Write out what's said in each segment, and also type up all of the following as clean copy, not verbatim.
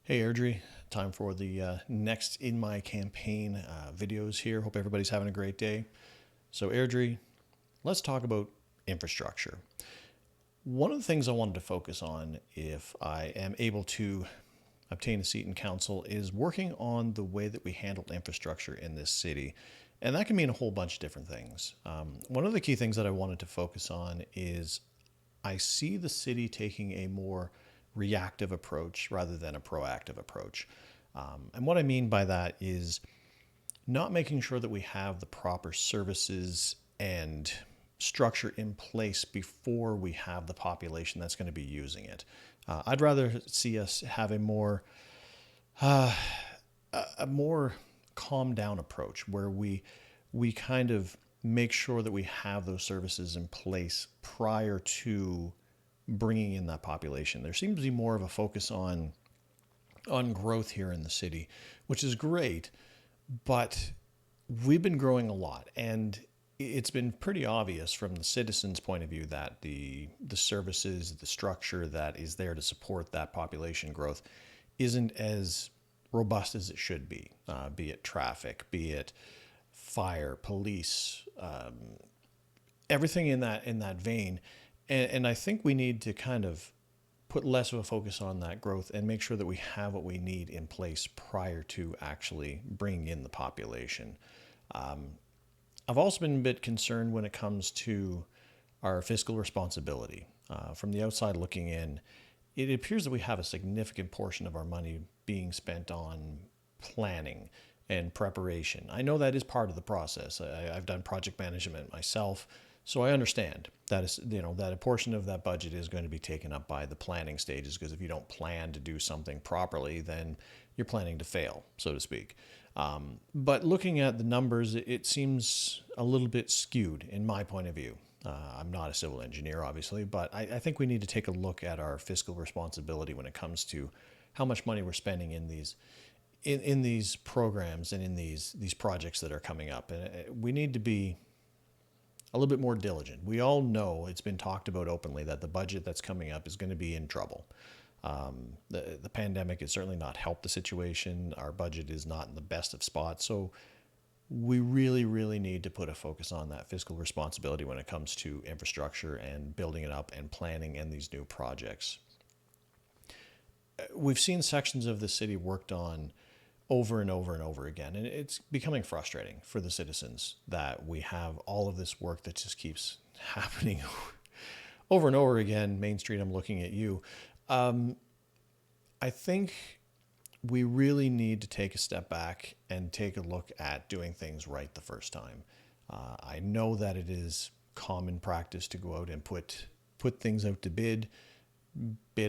Hey Airdrie, time for the next in my campaign videos here. Hope everybody's having a great day. So Airdrie, let's talk about infrastructure. One of the things I wanted to focus on if I am able to obtain a seat in council is working on the way that we handle infrastructure in this city. And that can mean a whole bunch of different things. One of the key things that I wanted to focus on is I see the city taking a more reactive approach rather than a proactive approach. And what I mean by that is not making sure that we have the proper services and structure in place before we have the population that's going to be using it. I'd rather see us have a more calm down approach where we kind of make sure that we have those services in place prior to bringing in that population. There seems to be more of a focus on growth here in the city, which is great, but we've been growing a lot, and it's been pretty obvious from the citizens' point of view that the services, the structure that is there to support that population growth isn't as robust as it should be it traffic, be it fire, police, everything in that vein. And I think we need to kind of put less of a focus on that growth and make sure that we have what we need in place prior to actually bringing in the population. I've also been a bit concerned when it comes to our fiscal responsibility. From the outside looking in, it appears that we have a significant portion of our money being spent on planning and preparation. I know that is part of the process. I've done project management myself, so I understand that is, that a portion of that budget is going to be taken up by the planning stages, because if you don't plan to do something properly, then you're planning to fail, so to speak. But looking at the numbers, it seems a little bit skewed in my point of view. I'm not a civil engineer, obviously, but I think we need to take a look at our fiscal responsibility when it comes to how much money we're spending in these programs and in these projects that are coming up. And we need to be a little bit more diligent. We all know, it's been talked about openly, that the budget that's coming up is going to be in trouble. The pandemic has certainly not helped the situation. Our budget is not in the best of spots. So we really, really need to put a focus on that fiscal responsibility when it comes to infrastructure and building it up and planning and these new projects. We've seen sections of the city worked on over and over and over again, and it's becoming frustrating for the citizens that we have all of this work that just keeps happening over and over again. Main Street, I'm looking at you. I think we really need to take a step back and take a look at doing things right the first time. I know that it is common practice to go out and put things out to bid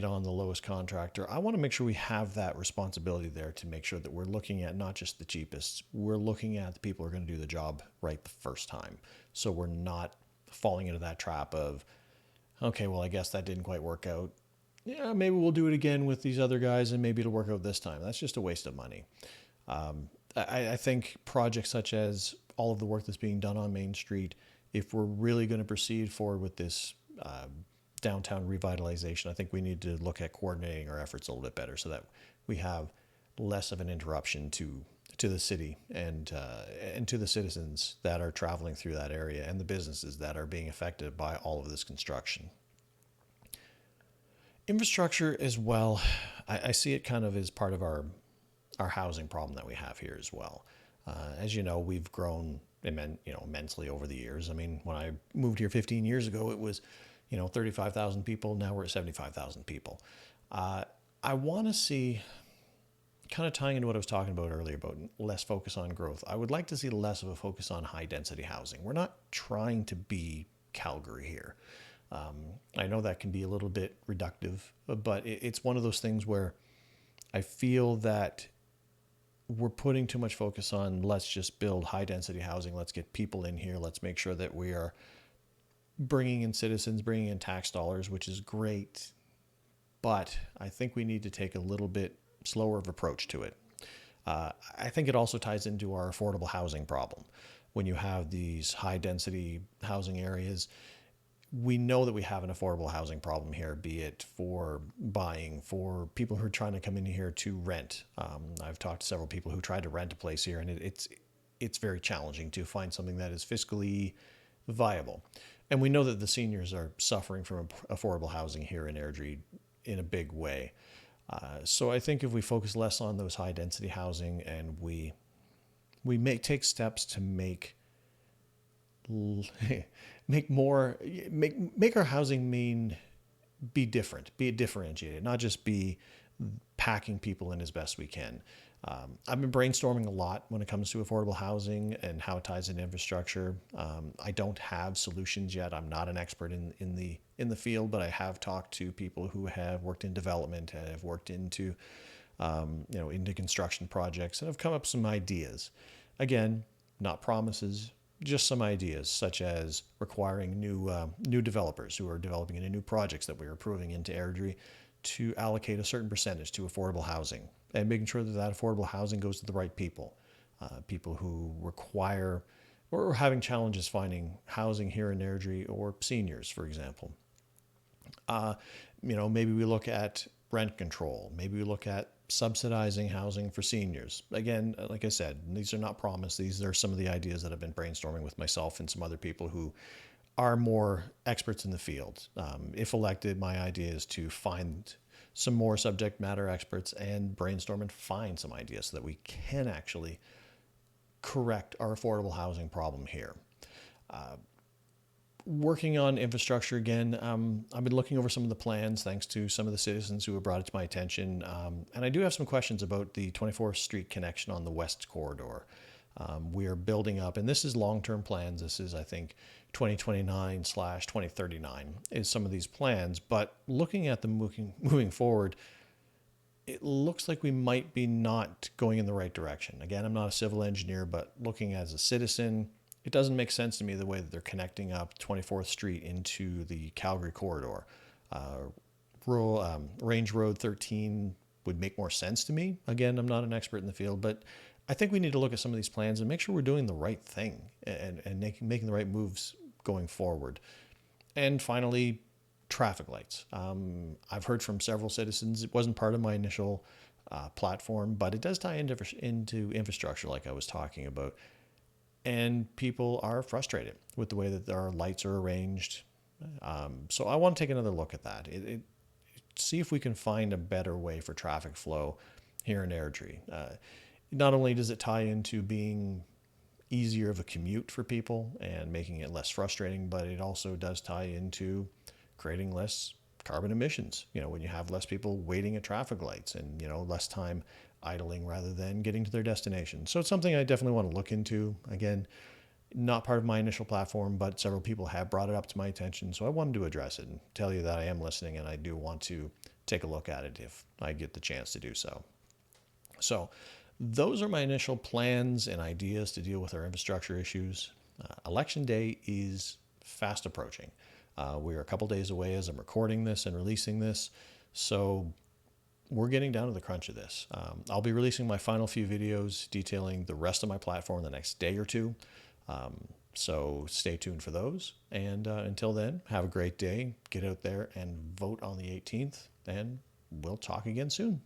on the lowest contractor. I want to make sure we have that responsibility there to make sure that we're looking at not just the cheapest, we're looking at the people who are going to do the job right the first time. So we're not falling into that trap of, okay, well, I guess that didn't quite work out. Yeah, maybe we'll do it again with these other guys and maybe it'll work out this time. That's just a waste of money. I think projects such as all of the work that's being done on Main Street, if we're really going to proceed forward with this downtown revitalization, I think we need to look at coordinating our efforts a little bit better so that we have less of an interruption to the city and to the citizens that are traveling through that area and the businesses that are being affected by all of this construction. Infrastructure as well, I see it kind of as part of our housing problem that we have here as well. As you know, we've grown immensely over the years. I mean, when I moved here 15 years ago, it was 35,000 people. Now we're at 75,000 people. I want to see, kind of tying into what I was talking about earlier about less focus on growth. I would like to see less of a focus on high density housing. We're not trying to be Calgary here. I know that can be a little bit reductive, but it's one of those things where I feel that we're putting too much focus on let's just build high density housing. Let's get people in here. Let's make sure that we are bringing in citizens, bringing in tax dollars, which is great. But I think we need to take a little bit slower of approach to it. I think it also ties into our affordable housing problem. When you have these high density housing areas, we know that we have an affordable housing problem here, be it for buying, for people who are trying to come in here to rent. I've talked to several people who tried to rent a place here, and it's very challenging to find something that is fiscally viable. And we know that the seniors are suffering from affordable housing here in Airdrie in a big way. So I think if we focus less on those high density housing and we take steps to make our housing be different, be differentiated, not just be packing people in as best we can. I've been brainstorming a lot when it comes to affordable housing and how it ties into infrastructure. I don't have solutions yet. I'm not an expert in the field, but I have talked to people who have worked in development and have worked into into construction projects and have come up with some ideas. Again, not promises, just some ideas, such as requiring new developers who are developing into new projects that we're approving into Airdrie to allocate a certain percentage to affordable housing, and making sure that that affordable housing goes to the right people, people who require or are having challenges finding housing here in Airdrie, or seniors, for example. Maybe we look at rent control. Maybe we look at subsidizing housing for seniors. Again, like I said, these are not promised. These are some of the ideas that I've been brainstorming with myself and some other people who are more experts in the field. If elected, my idea is to find some more subject matter experts and brainstorm and find some ideas so that we can actually correct our affordable housing problem here. Working on infrastructure again, I've been looking over some of the plans thanks to some of the citizens who have brought it to my attention. And I do have some questions about the 24th Street connection on the west corridor. We are building up, and this is long-term plans. This is, I think, 2029/2039 is some of these plans. But looking at them moving forward, it looks like we might be not going in the right direction. Again, I'm not a civil engineer, but looking as a citizen, it doesn't make sense to me the way that they're connecting up 24th Street into the Calgary corridor. Range Road 13 would make more sense to me. Again, I'm not an expert in the field, but I think we need to look at some of these plans and make sure we're doing the right thing and making the right moves going forward. And finally, traffic lights. I've heard from several citizens. It wasn't part of my initial platform, but it does tie into infrastructure like I was talking about. And people are frustrated with the way that our lights are arranged. So I want to take another look at that. See if we can find a better way for traffic flow here in Airdrie. Not only does it tie into being easier of a commute for people and making it less frustrating, but it also does tie into creating less carbon emissions. When you have less people waiting at traffic lights and, less time idling rather than getting to their destination. So it's something I definitely want to look into. Again, not part of my initial platform, but several people have brought it up to my attention. So I wanted to address it and tell you that I am listening and I do want to take a look at it if I get the chance to do so. So those are my initial plans and ideas to deal with our infrastructure issues. Election day is fast approaching. We're a couple days away as I'm recording this and releasing this. So we're getting down to the crunch of this. I'll be releasing my final few videos detailing the rest of my platform the next day or two. So stay tuned for those. And until then, have a great day. Get out there and vote on the 18th, and we'll talk again soon.